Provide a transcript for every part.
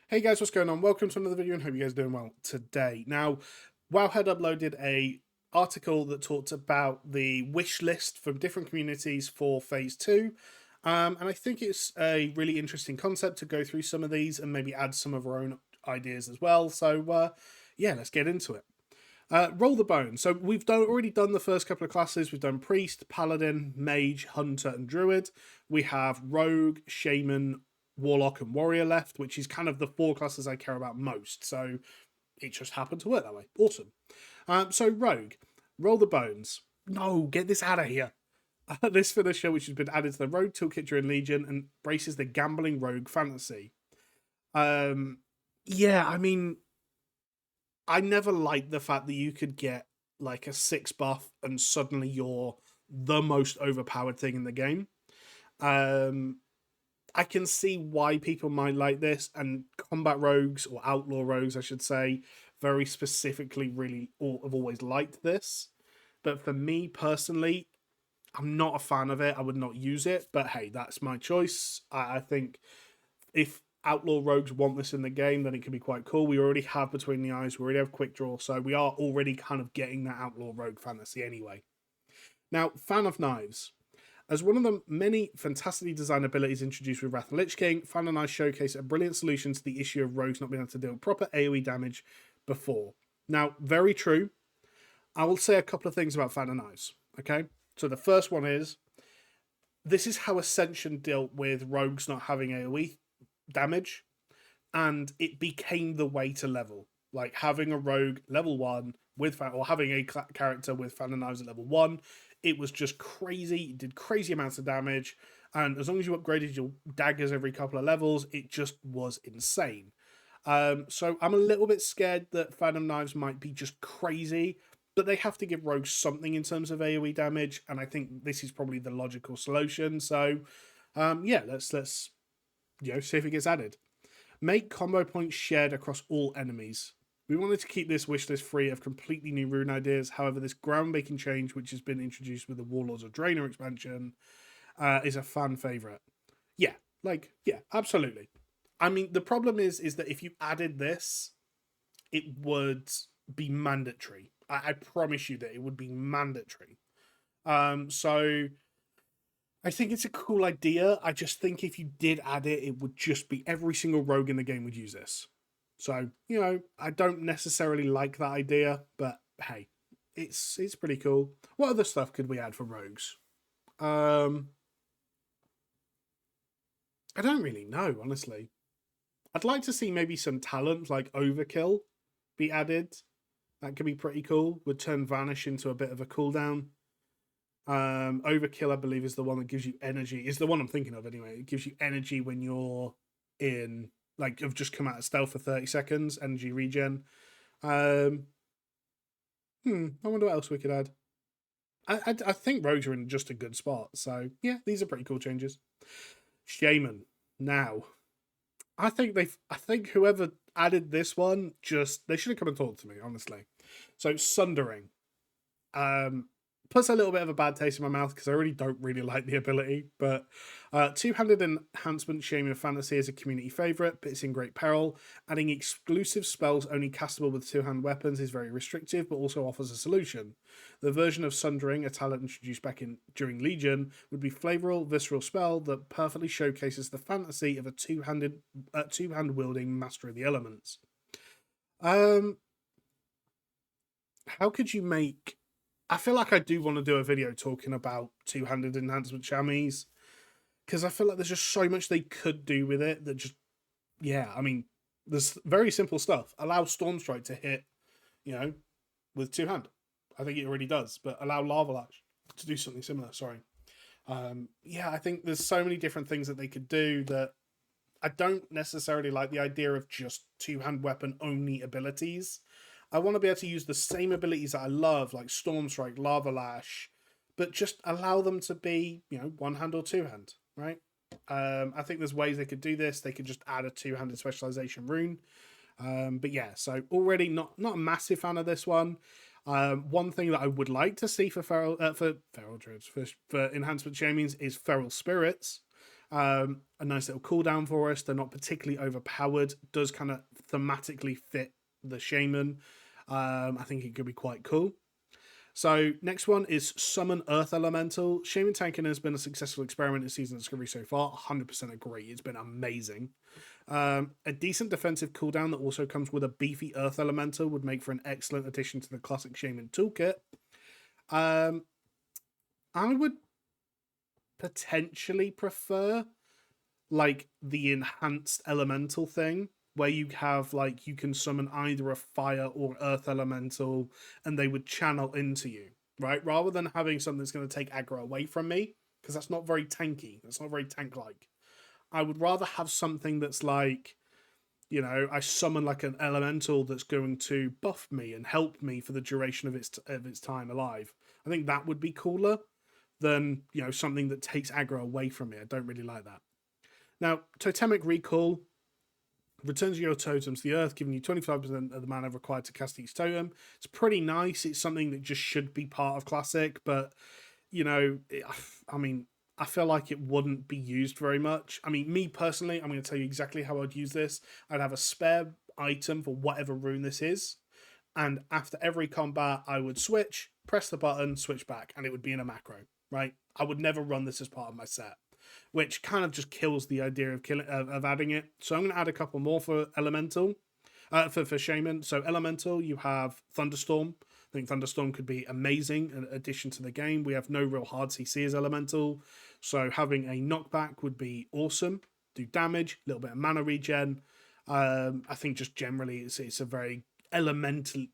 Hey guys, what's going on? Welcome to another video and hope you guys are doing well today. Now, Wowhead uploaded a article that talked about the wish list from different communities for Phase 2. And I think it's a really interesting concept to go through some of these and maybe add some of our own ideas as well. So, yeah, let's get into it. Roll the bone. So we've already done the first couple of classes. We've done Priest, Paladin, Mage, Hunter, and Druid. We have Rogue, Shaman, Warlock, and Warrior left, which is kind of the four classes I care about most. So it just happened to work that way. Awesome. So Rogue, roll the bones. No, get this out of here. This finisher, which has been added to the Rogue toolkit during Legion, and embraces the gambling rogue fantasy. Yeah, I mean, I never liked the fact that you could get like a 6 buff and suddenly you're the most overpowered thing in the game. I can see why people might like this, and combat rogues, or outlaw rogues, I should say, very specifically really have always liked this. But for me personally, I'm not a fan of it. I would not use it, but hey, that's my choice. I think if outlaw rogues want this in the game, then it can be quite cool. We already have Between the Eyes, we already have Quick Draw, so we are already kind of getting that outlaw rogue fantasy anyway. Now, Fan of Knives. As one of the many fantastically designed abilities introduced with Wrath of the Lich King, Fan of Knives showcase a brilliant solution to the issue of rogues not being able to deal proper AoE damage before. Now, very true. I will say a couple of things about Fan of Knives, okay? So the first one is, this is how Ascension dealt with rogues not having AoE damage, and it became the way to level. Like having a rogue level 1 with or having a character with Fan of Knives at level 1, it was just crazy. It did crazy amounts of damage, and as long as you upgraded your daggers every couple of levels, it just was insane. So I'm a little bit scared that Fan of Knives might be just crazy, but they have to give rogues something in terms of AoE damage, and I think this is probably the logical solution. So, yeah, let's see if it gets added. Make combo points shared across all enemies. We wanted to keep this wish list free of completely new rune ideas. However, this groundbreaking change, which has been introduced with the Warlords of Draenor expansion, is a fan favorite. Yeah, absolutely. I mean, the problem is that if you added this, it would be mandatory. I promise you that it would be mandatory. So I think it's a cool idea. I just think if you did add it, it would just be every single rogue in the game would use this. So, I don't necessarily like that idea, but hey, it's pretty cool. What other stuff could we add for rogues? I don't really know, honestly. I'd like to see maybe some talent like Overkill be added. That could be pretty cool. Would turn Vanish into a bit of a cooldown. Overkill, I believe, is the one that gives you energy. Is the one I'm thinking of anyway. It gives you energy when you're in, like, you've just come out of stealth for 30 seconds, energy regen. I wonder what else we could add. I think rogues are in just a good spot. So yeah, these are pretty cool changes. Shaman. Now, I think whoever added this one, they should have come and talked to me, honestly. So Sundering. Puts a little bit of a bad taste in my mouth because I really don't really like the ability. But two-handed enhancement Shaman of Fantasy is a community favourite, but it's in great peril. Adding exclusive spells only castable with two-hand weapons is very restrictive, but also offers a solution. The version of Sundering, a talent introduced during Legion, would be flavorful, visceral spell that perfectly showcases the fantasy of a two-hand wielding master of the elements. How could you make... I feel like I do want to do a video talking about two-handed enhancement chamois, because I feel like there's just so much they could do with it that just, yeah, I mean, there's very simple stuff. Allow Stormstrike to hit, with two-hand. I think it already does, but allow Lava Lash to do something similar, sorry. Yeah, I think there's so many different things that they could do that I don't necessarily like the idea of just two-hand weapon only abilities. I want to be able to use the same abilities that I love, like Stormstrike, Lava Lash, but just allow them to be, one hand or two hand, right? I think there's ways they could do this. They could just add a two-handed specialization rune. But yeah, so already not a massive fan of this one. One thing that I would like to see for feral druids, for enhancement shamans, is feral spirits. A nice little cooldown for us. They're not particularly overpowered. Does kind of thematically fit the shaman. I think it could be quite cool. So next one is Summon Earth Elemental. Shaman tanking has been a successful experiment in Season Discovery so far. 100% agree. It's been amazing. A decent defensive cooldown that also comes with a beefy Earth Elemental would make for an excellent addition to the classic Shaman toolkit. I would potentially prefer like the enhanced elemental thing where you have like you can summon either a fire or earth elemental and they would channel into you, right? Rather than having something that's going to take aggro away from me, because that's not very tanky. That's not very tank-like. I would rather have something that's like, you know, I summon like an elemental that's going to buff me and help me for the duration of its time alive. I think that would be cooler than, you know, something that takes aggro away from me. I don't really like that. Now, Totemic Recall returns your totems to the earth, giving you 25% of the mana required to cast each totem. It's pretty nice. It's something that just should be part of Classic, but, you know, I mean, I feel like it wouldn't be used very much. I mean, me personally, I'm going to tell you exactly how I'd use this. I'd have a spare item for whatever rune this is, and after every combat, I would switch, press the button, switch back, and it would be in a macro, right? I would never run this as part of my set, which kind of just kills the idea of adding it. So I'm going to add a couple more for Elemental, for Shaman. So Elemental, you have Thunderstorm. I think Thunderstorm could be amazing in addition to the game. We have no real hard CC as Elemental, so having a knockback would be awesome. Do damage, a little bit of mana regen. I think just generally it's a very elemental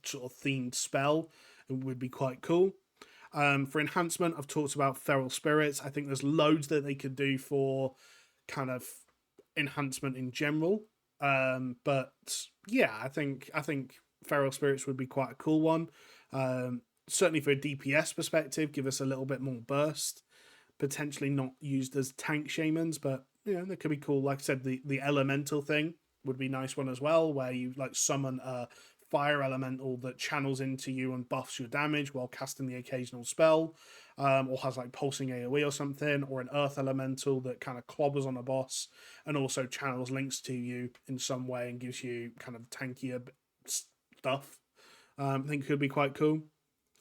sort of themed spell. It would be quite cool. For enhancement, I've talked about Feral Spirits. I think there's loads that they could do for kind of enhancement in general. But yeah, I think Feral Spirits would be quite a cool one. Certainly for a DPS perspective, give us a little bit more burst. Potentially not used as tank shamans, but you know, that could be cool. Like I said, the elemental thing would be a nice one as well, where you like summon a fire elemental that channels into you and buffs your damage while casting the occasional spell, or has like pulsing AoE or something, or an earth elemental that kind of clobbers on a boss and also channels links to you in some way and gives you kind of tankier stuff. I think it could be quite cool.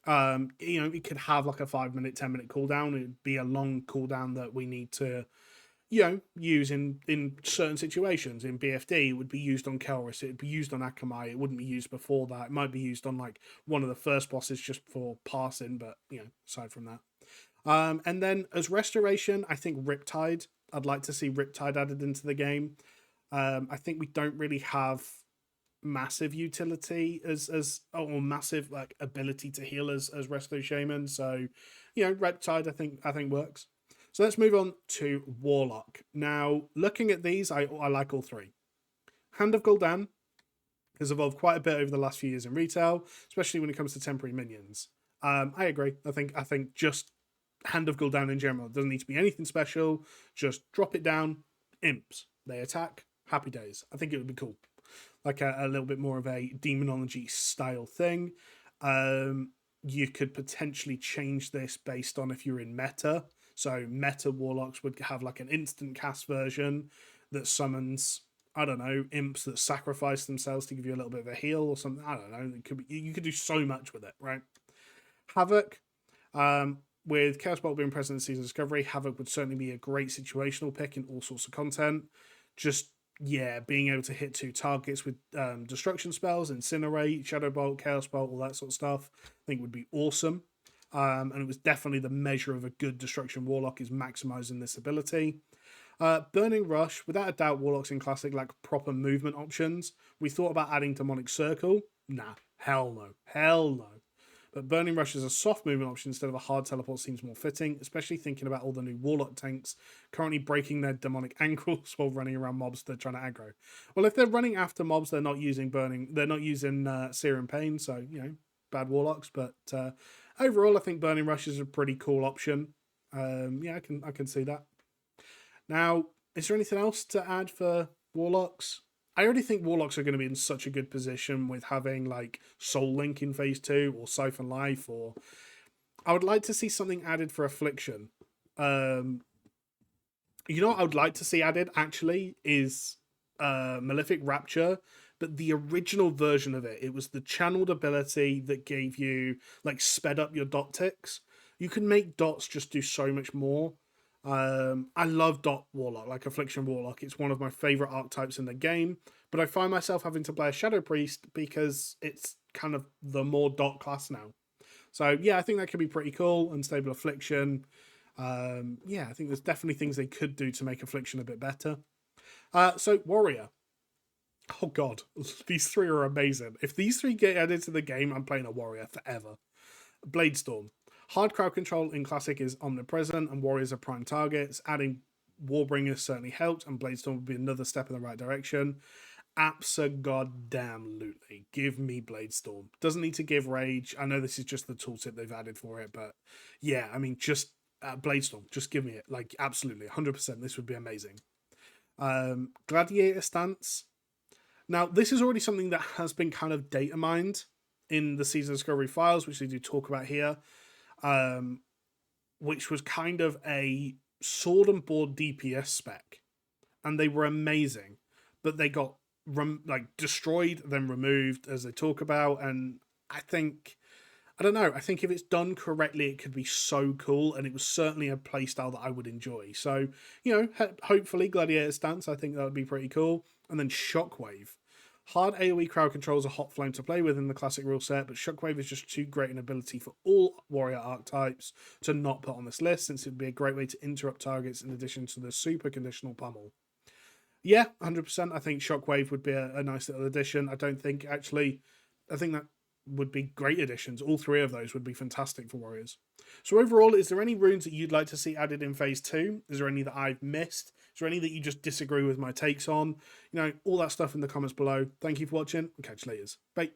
You know, it could have like a 5-minute, 10-minute cooldown. It'd be a long cooldown that we need to, you know, use in certain situations. In BFD, it would be used on Kelris, it would be used on Akamai, it wouldn't be used before that. It might be used on like one of the first bosses just for passing, but you know, aside from that. And then as restoration, I think Riptide. I'd like to see Riptide added into the game. I think we don't really have massive utility as or massive like ability to heal as Resto Shaman. So, you know, Riptide I think works. So let's move on to Warlock. Now, looking at these, I like all three. Hand of Gul'dan has evolved quite a bit over the last few years in retail, especially when it comes to temporary minions. I agree. I think just Hand of Gul'dan in general, it doesn't need to be anything special. Just drop it down. Imps. They attack. Happy days. I think it would be cool. Like a little bit more of a demonology style thing. You could potentially change this based on if you're in meta. So meta warlocks would have like an instant cast version that summons, I don't know, imps that sacrifice themselves to give you a little bit of a heal or something. I don't know. It could be, you could do so much with it, right? Havoc, with Chaos Bolt being present in Season Discovery, Havoc would certainly be a great situational pick in all sorts of content. Just, yeah, being able to hit 2 targets with destruction spells, Incinerate, Shadow Bolt, Chaos Bolt, all that sort of stuff, I think would be awesome. And it was definitely the measure of a good Destruction Warlock is maximizing this ability. Burning Rush, without a doubt, Warlocks in Classic lack proper movement options. We thought about adding Demonic Circle. Nah, hell no. Hell no. But Burning Rush as a soft movement option instead of a hard teleport seems more fitting, especially thinking about all the new Warlock tanks currently breaking their demonic ankles while running around mobs they're trying to aggro. Well, if they're running after mobs, they're not using Searing Pain, so, you know, bad Warlocks. But overall, I think Burning Rush is a pretty cool option. Yeah, I can see that. Now, is there anything else to add for Warlocks? I already think Warlocks are going to be in such a good position with having like Soul Link in Phase 2 or Siphon Life, or I would like to see something added for Affliction. You know what I would like to see added actually is Malefic Rapture, but the original version of it. It was the channeled ability that gave you like sped up your dot ticks. You can make dots just do so much more. I love Dot Warlock, like Affliction Warlock. It's one of my favorite archetypes in the game, but I find myself having to play a Shadow Priest because it's kind of the more dot class now. So yeah, I think that could be pretty cool. Unstable Affliction. Yeah, I think there's definitely things they could do to make Affliction a bit better. So Warrior. Oh god, these three are amazing. If these three get added to the game, I'm playing a Warrior forever. Bladestorm. Hard crowd control in Classic is omnipresent, and Warriors are prime targets. Adding Warbringer certainly helped, and Bladestorm would be another step in the right direction. Abso-goddamn-lutely. Give me Bladestorm. Doesn't need to give Rage. I know this is just the tooltip they've added for it, but yeah, I mean, just Bladestorm. Just give me it. Like, absolutely. 100%. This would be amazing. Gladiator Stance. Now, this is already something that has been kind of data mined in the Season Discovery files, which they do talk about here, which was kind of a sword and board DPS spec. And they were amazing, but they got destroyed, then removed, as they talk about. And I don't know. I think if it's done correctly, it could be so cool, and it was certainly a playstyle that I would enjoy. So, hopefully Gladiator Stance, I think that would be pretty cool. And then Shockwave. Hard AoE crowd control is a hot flame to play with in the classic rule set, but Shockwave is just too great an ability for all warrior archetypes to not put on this list, since it would be a great way to interrupt targets in addition to the super conditional pummel. Yeah, 100%. I think Shockwave would be a nice little addition. I think that would be great additions. All three of those would be fantastic for Warriors. So overall, is there any runes that you'd like to see added in Phase 2? Is there any that I've missed? Is there any that you just disagree with my takes on? All that stuff in the comments below. Thank you for watching, and catch you later. Bye.